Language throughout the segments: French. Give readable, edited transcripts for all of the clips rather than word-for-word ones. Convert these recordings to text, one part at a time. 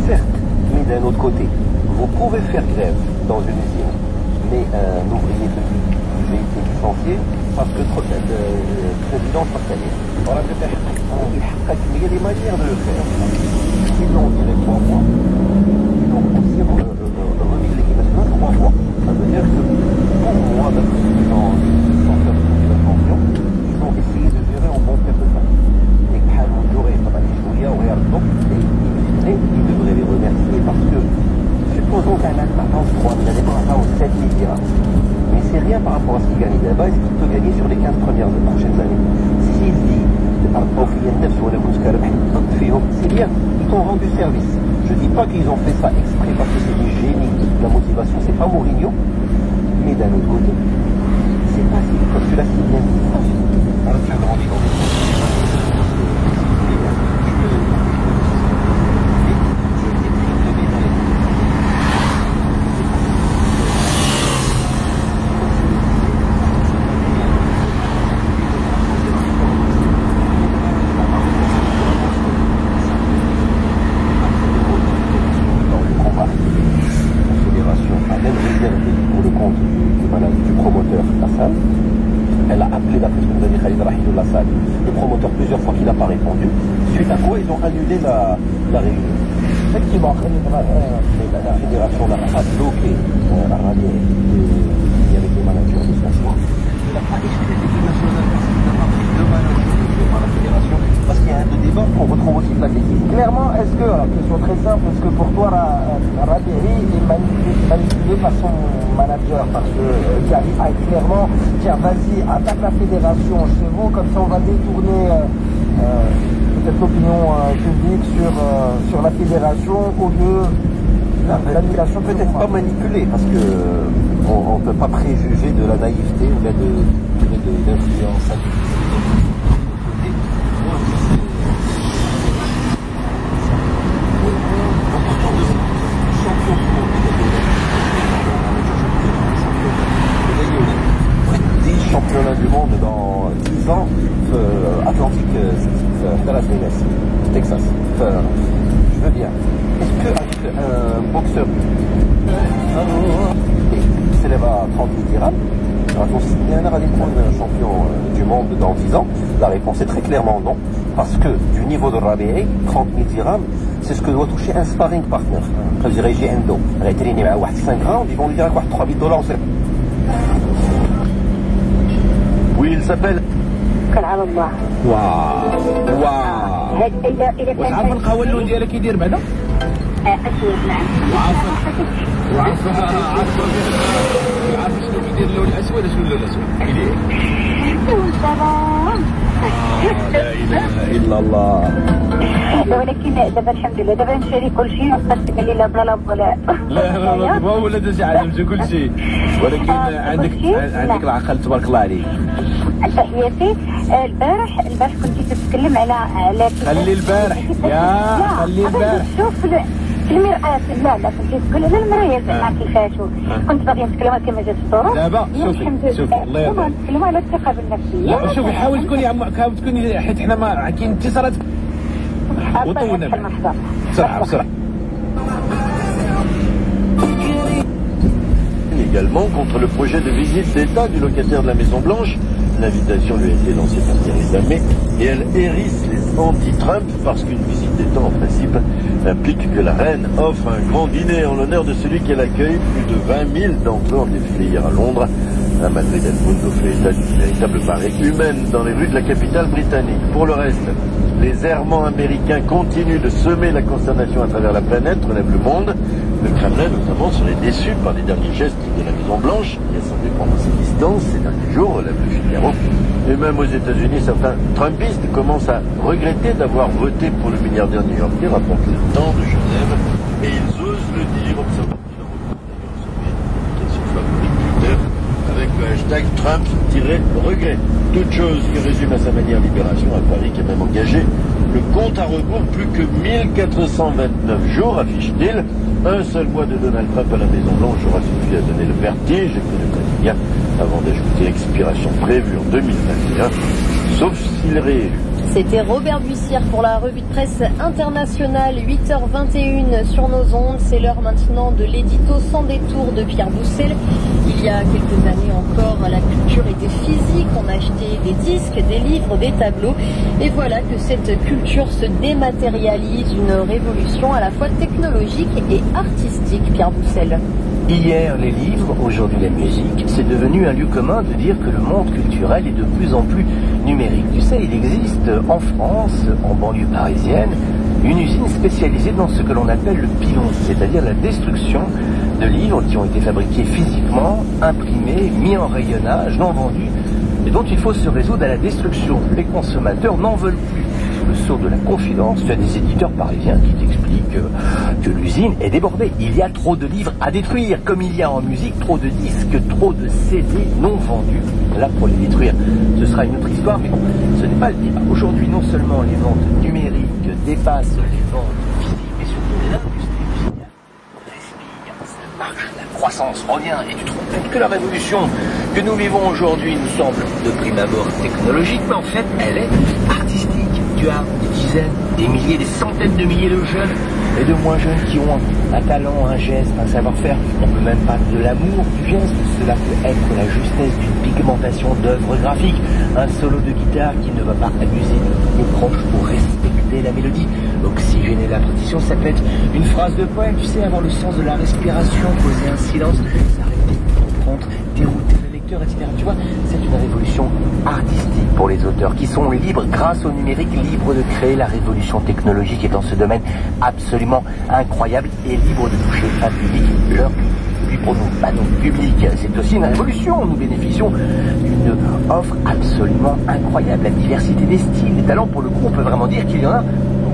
Certes, mais d'un autre côté, vous pouvez faire grève dans une usine, mais un ouvrier de dit j'ai été licencié parce que le président partenaire. Voilà, il y a des manières de le faire. Ils l'ont viré 3 mois. Ils ont aussi remis l'équipe nationale 3 fois. Ça veut dire que pour moi, dans faire de la pension, ils ont essayé de gérer en bon terme de temps. Et ils devraient les remercier parce que supposons qu'un Alpha 3 il a dépassé aux 7 000 dirhams. Mais c'est rien par rapport à ce qu'il gagne là-bas et ce qu'il peut gagner sur les 15 prochaines années. S'il dit c'est bien, ils t'ont rendu service. Je ne dis pas qu'ils ont fait ça exprès parce que c'est du génie. La motivation, c'est pas Mourinho. Mais d'un autre côté, c'est pas si, comme tu l'as si bien dit. Alors tu as grandi dans les le promoteur plusieurs fois qu'il n'a pas répondu, suite à quoi ils ont annulé la réunion. Effectivement, la fédération a bloqué la radio avec les managers de ce soir. Il n'a pas exclu l'équipe nationale parce qu'il n'a pas pris deux managers par la fédération, parce qu'il y a un débat qu'on retrouve aussi de l'athlétisme. Clairement, est-ce que, question très simple, est-ce que pour toi, Rabiri est manipulé par son manager? Parce que qui arrive à clairement dire vas-y, attaque la fédération chez vous, comme ça on va détourner peut-être l'opinion publique sur la fédération au lieu de l'annulation. Peut-être pas manipulé, parce que on ne peut pas préjuger de la naïveté ou de l'influence. Championnat du monde dans 10 ans, Atlantique, Texas. Je veux dire, est-ce qu'un boxeur s'élève à 30 000 dirhams, va-t-on signer un champion du monde dans 10 ans? La réponse est très clairement non, parce que du niveau de Rabi'i, 30 000 dirhams, c'est ce que doit toucher un sparring partner. Quand je dirais j'ai un dos, elle a été lignée à 5 rounds, ils vont lui dire à 3 000 $. Oui, il s'appelle. كنعم الله. واو واو. واش عارف القهوه اللون ديالك يدير بعدا؟ اسود نعم. وعارف شنو كيدير اللون الاسود؟ شنو اللون الاسود؟ كيدير؟ لا اله الا الله. ولكن دابا الحمد لله دابا نشري كل شيء وبقات تقول لي لا بلا لا بلا. لا لا ولا دازي عالمتي كل شيء ولكن عندك العقل تبارك الله عليك. تحياتي. البارح كنتي تتكلم على خلي البارح يا خلي البارح شوف في المرآة. لا كنتي تقول على المراية زعما كيفاش كنت باغي نتكلم كما جات الظروف. دابا شوفي الله يرضى نتكلموا على الثقة بالنفس. لا شوفي حاول تكوني حيت حنا ما كاين اتصالات وطولنا بسرعة. Également contre le projet de visite d'État du locataire de la Maison Blanche. L'invitation lui a été lancée par Theresa May et elle hérisse les anti-Trump parce qu'une visite d'État en principe implique que la reine offre un grand dîner en l'honneur de celui qu'elle accueille. Plus de 20 000 d'entre eux ont défilé hier à Londres. À Madrid, El Mundo fait état d'une véritable marée humaine dans les rues de la capitale britannique. Pour le reste, les errements américains continuent de semer la consternation à travers la planète, relève le monde. Le Kremlin, notamment, serait déçu par les derniers gestes de la Maison-Blanche, qui a semblé prendre ses distances ces derniers jours, relève le Figaro. Et même aux États-Unis, certains Trumpistes commencent à regretter d'avoir voté pour le milliardaire new-yorkais, rapporte le temps de Genève. Et ils osent le dire, observe avec le hashtag Trump-regret. Toute chose qui résume à sa manière Libération à Paris, qui a même engagé le compte à rebours. Plus que 1429 jours, affiche-t-il. Un seul mois de Donald Trump à la Maison-Blanche aura suffi à donner le vertige, écrit le quotidien, avant d'ajouter expiration prévue en 2021, sauf s'il est réélu. C'était Robert Buissière pour la revue de presse internationale, 8h21 sur nos ondes. C'est l'heure maintenant de l'édito sans détour de Pierre Boussel. Il y a quelques années encore, la culture était physique, on achetait des disques, des livres, des tableaux. Et voilà que cette culture se dématérialise, une révolution à la fois technologique et artistique, Pierre Boussel. Hier les livres, aujourd'hui la musique, c'est devenu un lieu commun de dire que le monde culturel est de plus en plus numérique. Tu sais, il existe en France, en banlieue parisienne, une usine spécialisée dans ce que l'on appelle le pilon, c'est-à-dire la destruction de livres qui ont été fabriqués physiquement, imprimés, mis en rayonnage, non vendus, et dont il faut se résoudre à la destruction. Les consommateurs n'en veulent plus. Le sceau de la confidence, tu as des éditeurs parisiens qui t'expliquent que l'usine est débordée. Il y a trop de livres à détruire, comme il y a en musique trop de disques, trop de CD non vendus. Là, pour les détruire, ce sera une autre histoire, mais bon, ce n'est pas le débat. Aujourd'hui, non seulement les ventes numériques dépassent les ventes physiques, mais surtout l'industrie musicale respire, ça marche, la croissance revient, et tu te rends compte que la révolution que nous vivons aujourd'hui nous semble de prime abord technologique, mais en fait, elle est artistique. Tu as des dizaines, des milliers, des centaines de milliers de jeunes et de moins jeunes qui ont un talent, un geste, un savoir-faire. On peut même pas de l'amour du geste, cela peut être la justesse d'une pigmentation d'œuvres graphiques, un solo de guitare qui ne va pas amuser le proche pour respecter la mélodie, oxygéner la partition, ça peut être une phrase de poème, tu sais, avoir le sens de la respiration, poser un silence, s'arrêter, comprendre, dérouter le lecteur, etc. Tu vois, c'est une révolution artistique pour les auteurs qui sont libres grâce au numérique, libres de créer. La révolution technologique est dans ce domaine absolument incroyable et libre de toucher un public, leur public. Puis pour nous, pas nos publics, c'est aussi une révolution. Nous bénéficions d'une offre absolument incroyable. La diversité des styles, des talents, pour le coup, on peut vraiment dire qu'il y en a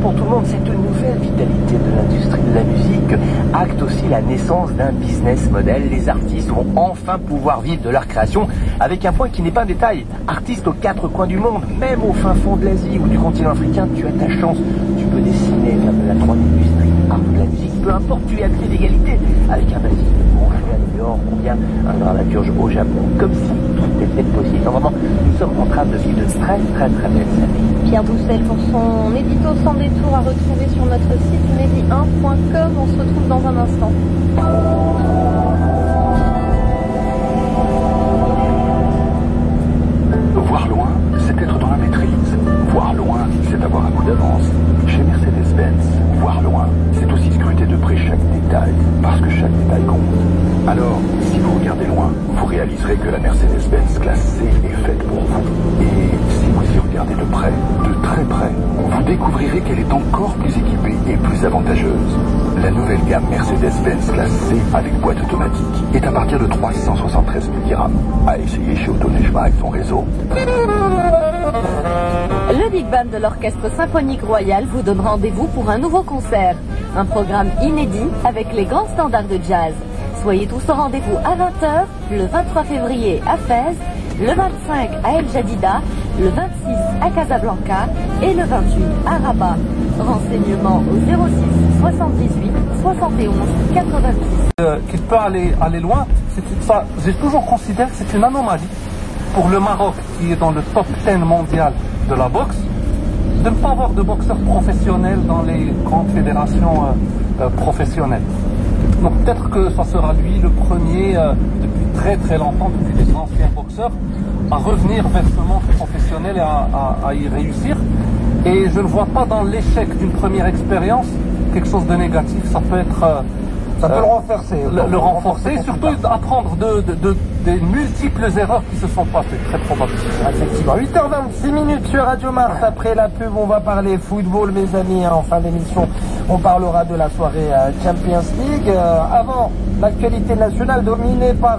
pour tout le monde. Cette nouvelle vitalité de l'industrie de la musique acte aussi la naissance d'un business model. Les artistes vont enfin pouvoir vivre de leur création avec un point qui n'est pas un détail. Artistes aux quatre coins du monde, même au fin fond de l'Asie ou du continent africain, tu as ta chance. Tu peux dessiner, faire de la 3D, du street art, de la musique, peu importe, tu es à pied d'égalité avec un basilic à New York ou bien un dramaturge au Japon, comme si tout était possible. Donc vraiment, nous sommes en train de vivre de très très très belles années. Pierre Boussel pour son édito sans détour à retrouver sur notre site medi1.com. On se retrouve dans un instant. Voir loin, c'est être dans la maîtrise. Voir loin, c'est avoir un coup d'avance. Chez Mercedes-Benz, voir loin, c'est aussi scruter de près chaque détail, parce que chaque détail compte. Alors, si vous regardez loin, vous réaliserez que la Mercedes-Benz classe C est faite pour vous. Et si vous y regardez de près, de très près, vous découvrirez qu'elle est encore plus équipée et plus avantageuse. La nouvelle gamme Mercedes-Benz classe C avec boîte automatique est à partir de 373 000 dirhams. À essayer chez Autonejma avec son réseau. Le Big Band de l'Orchestre Symphonique Royal vous donne rendez-vous pour un nouveau concert. Un programme inédit avec les grands standards de jazz. Soyez tous au rendez-vous à 20h, le 23 février à Fès, le 25 à El Jadida, le 26 à Casablanca et le 28 à Rabat. Renseignements au 06 78 71 86. Qu'il peut aller loin, ça, j'ai toujours considéré que c'est une anomalie pour le Maroc qui est dans le top 10 mondial de la boxe, de ne pas avoir de boxeurs professionnels dans les grandes fédérations professionnelles. Donc peut-être que ça sera lui le premier depuis très très longtemps, depuis les anciens boxeurs, à revenir vers ce monde professionnel et à y réussir. Et je ne vois pas dans l'échec d'une première expérience quelque chose de négatif. Ça peut être... ça peut le renforcer. Le renforcer, surtout apprendre des multiples erreurs qui se sont passées, très probablement. Effectivement. 8h26 sur Radio Mars. Après la pub, on va parler football, mes amis. En fin d'émission, on parlera de la soirée Champions League. Avant, l'actualité nationale dominée par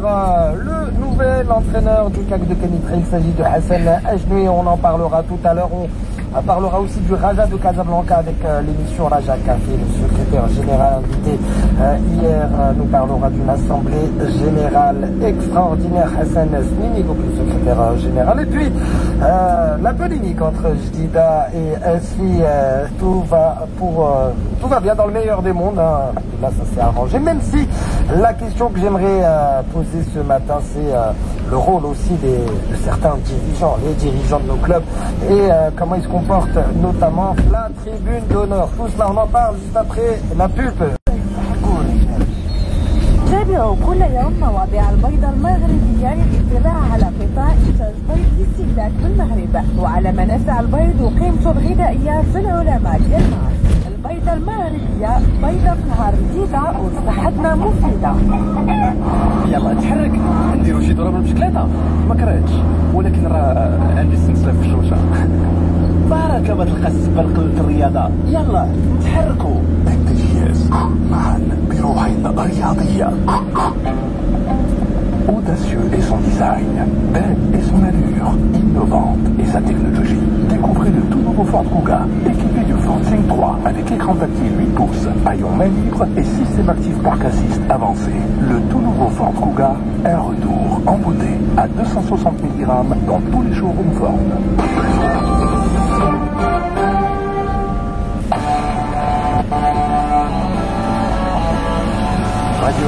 le nouvel entraîneur du CAC de Kenitra. Il s'agit de Hassan Ajnoui. On en parlera tout à l'heure. On parlera aussi du Raja de Casablanca avec l'émission Raja Café, le secrétaire général invité hier nous parlera d'une assemblée générale extraordinaire. Hassan Snini, donc le secrétaire général. Et puis la polémique entre Jdida et Esfi, tout va bien dans le meilleur des mondes. Hein. Là, ça s'est arrangé, même si La question que j'aimerais poser ce matin, c'est le rôle aussi de certains dirigeants, les dirigeants de nos clubs, et comment ils se comportent, notamment la tribune d'honneur. Tout cela, on en parle juste après la pub. تابعوا كل يوم مواضيع البيضة المغربية للاطلاع على قطاع إنتاج بيض الاستهلاك بالمغرب وعلى منافع البيض وقيمته الغذائية في العلماء ديال النهار. البيضة المغربية بيضة في نهار جديدة وصحتنا مفيدة. يلا تحرك نديرو شي ضربة بالبشكليطة ما كرهتش ولكن راه عندي السلسلة في الشوشة. بركة ما تلقى السبل في الرياضة. يلا نتحركوا. التجهيز معا بروح رياضية. Audacieux est son design, belle est son allure, innovante est sa technologie. Découvrez le tout nouveau Ford Kuga, équipé du Forcing 3 avec écran tactile 8 pouces, haillon main libre et système actif parc assist avancé. Le tout nouveau Ford Kuga est un retour en beauté à 260 mg dans tous les showrooms Ford. Radio.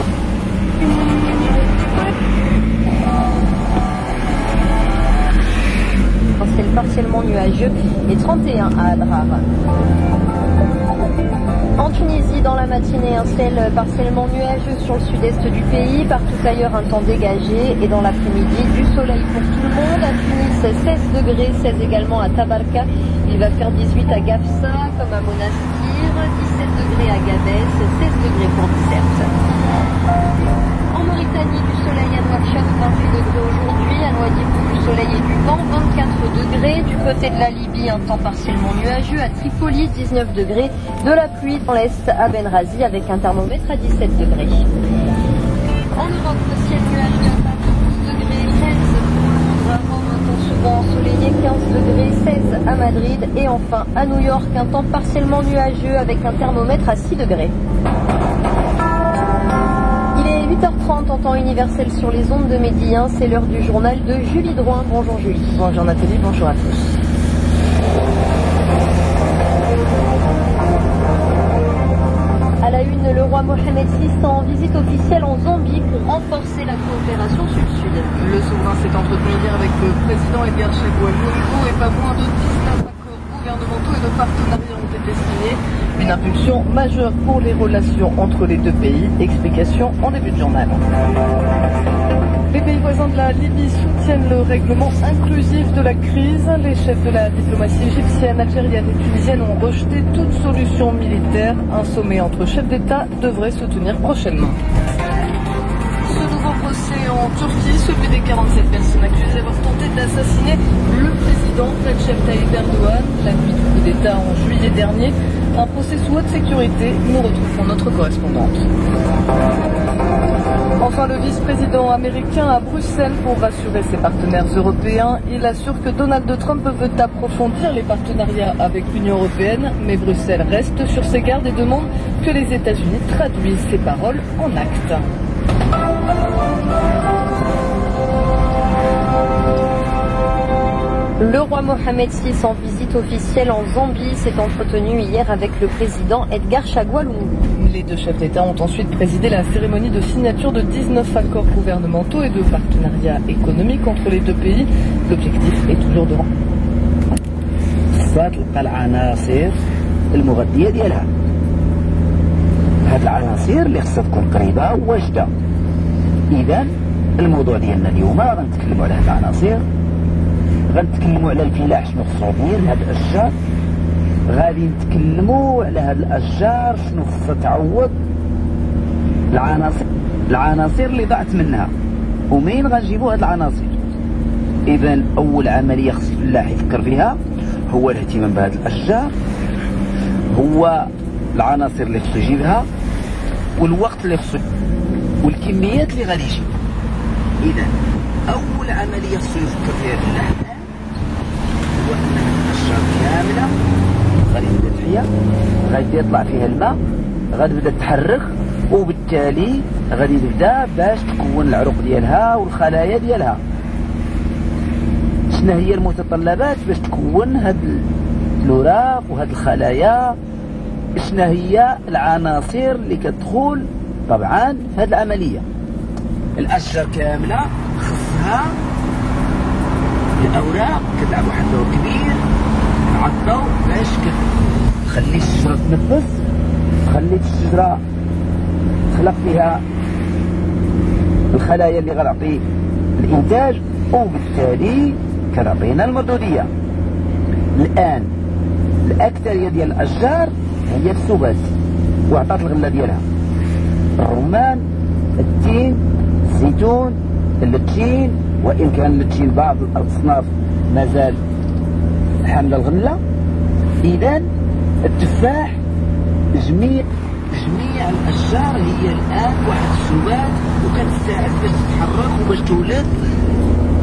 Ciel partiellement nuageux et 31 à Adrar. En Tunisie, dans la matinée, un ciel partiellement nuageux sur le sud-est du pays, partout ailleurs un temps dégagé et dans l'après-midi du soleil pour tout le monde. À Tunis, 16 degrés, 16 également à Tabarka, il va faire 18 à Gafsa comme à Monastir, 17 degrés à Gabès, 16 degrés pour Bicêtre. En Mauritanie, du soleil à Nouakchott, 28 degrés aujourd'hui, à Nouadhibou, du soleil et du vent, 24 degrés. Du côté de la Libye, un temps partiellement nuageux, à Tripoli, 19 degrés. De la pluie dans l'est à Benghazi avec un thermomètre à 17 degrés. En Europe, le ciel nuageux à Paris, 12 degrés, 13 pour à Rome, un temps souvent ensoleillé, 15 degrés, 16 à Madrid. Et enfin, à New York, un temps partiellement nuageux avec un thermomètre à 6 degrés. 8h30 en temps universel sur les ondes de Midi 1, c'est l'heure du journal de Julie Drouin. Bonjour Julie. Bonjour Nathalie, bonjour à tous. À la une, le roi Mohamed VI en visite officielle en Zambie pour renforcer la coopération sud-sud. Le souverain s'est entretenu hier avec le président Edgar Chagua Lungu et pas moins de 19 accords gouvernementaux et de partenariat ont été signés. Une impulsion majeure pour les relations entre les deux pays. Explication en début de journal. Les pays voisins de la Libye soutiennent le règlement inclusif de la crise. Les chefs de la diplomatie égyptienne, algérienne et tunisienne ont rejeté toute solution militaire. Un sommet entre chefs d'État devrait se tenir prochainement. Ce nouveau procès en Turquie, celui des 47 personnes accusées d'avoir tenté d'assassiner le président Recep Tayyip Erdogan la nuit du coup d'État en juillet dernier. Un procès sous haute sécurité, nous retrouvons notre correspondante. Enfin, le vice-président américain à Bruxelles pour rassurer ses partenaires européens. Il assure que Donald Trump veut approfondir les partenariats avec l'Union européenne, mais Bruxelles reste sur ses gardes et demande que les États-Unis traduisent ses paroles en actes. Le roi Mohamed VI en visite officielle en Zambie s'est entretenu hier avec le président Edgar Chagua Lungu. Les deux chefs d'État ont ensuite présidé la cérémonie de signature de 19 accords gouvernementaux et de partenariat économique entre les deux pays. L'objectif est toujours de العناصر المغذية ديالها. هاد العناصر اللي خصها تكون قريبة وواجدة. إذا الموضوع ديالنا اليوم غنتكلموا على هاد العناصر. غنتكلموا على الفلاح شنو خصو يدير هاد الاشجار. غادي نتكلموا على هاد الاشجار شنو خصها تعوض العناصر اللي ضاعت منها ومين غنجيبوا هاد العناصر. اذا اول عمليه خص الفلاح يفكر فيها هو الاهتمام بهاد الاشجار، هو العناصر اللي خصو يجيبها والوقت اللي خصو والكميات اللي غادي يجيب. اذا اول عمليه خصو يفكر فيها الفلاح هو ان الاشجار كامله غادي تبدا فيها، غادي يطلع فيها الماء، غادي تبدا تحرك، وبالتالي غادي تبدا باش تكون العروق ديالها والخلايا ديالها. شنو هي المتطلبات باش تكون هاد الوراق وهاد الخلايا؟ شنو هي العناصر اللي كتدخل طبعا في هذه العملية الأشجار كاملة خصها الأوراق كتلعب واحد الدور كبير مع الضوء باش تخلي الشجرة تنفس، تخلي الشجرة تخلق فيها الخلايا اللي غتعطي الإنتاج، وبالتالي كتعطينا المردودية. الآن الأكثرية ديال الأشجار هي السبات وعطات الغلة ديالها، الرمان، التين، الزيتون، اللتشين، وإن كان اللتشين بعض الأصناف مازال حامل الغلة. إذن التفاح جميع الأشجار هي الآن واحد السبات وكتساعد باش تتحرك وباش تولد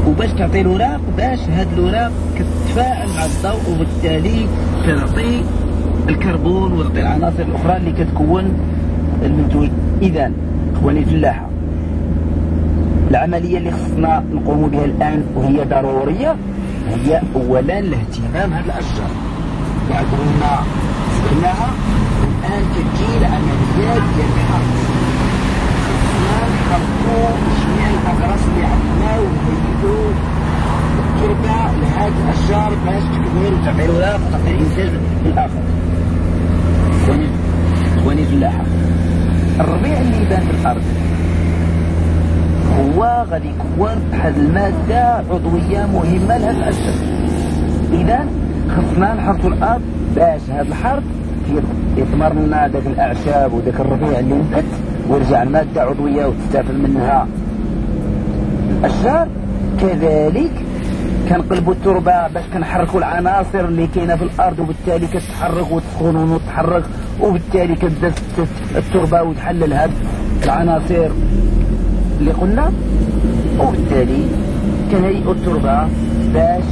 وباش تعطي الوراق، باش هاد الوراق كتتفاعل مع الضوء وبالتالي كتعطي الكربون وتعطي العناصر الأخرى اللي كتكون المنتوج. إذن إخواني الفلاحة، العملية اللي خصنا نقوم بها الآن وهي ضرورية هي أولا الاهتمام هاد الأشجار، بعد ما سبقناها الآن كتجي العمليات ديال الحرث. خصنا نحرثو جميع الأغراس اللي عندنا ونهيئو التربة لهاد الأشجار باش تكبر وتعطي الوراق وتعطي إنتاج الآخر. إخواني الفلاحة، الربيع اللي يبان في الأرض هو غادي يكون واحد المادة عضوية مهمة لهاد الأشجار. إذا خصنا نحرثو الأرض باش هاد الحرث يثمر لنا داك الأعشاب وداك الربيع اللي نبت ويرجع المادة عضوية وتستافد منها الأشجار. كذلك كنقلبوا التربة باش كنحركوا العناصر اللي كاينة في الأرض وبالتالي كتتحرك وتسخن وتتحرك وبالتالي كتبدا التربة وتحلل هاد العناصر اللي قلنا، وبالتالي كنهيئوا التربة باش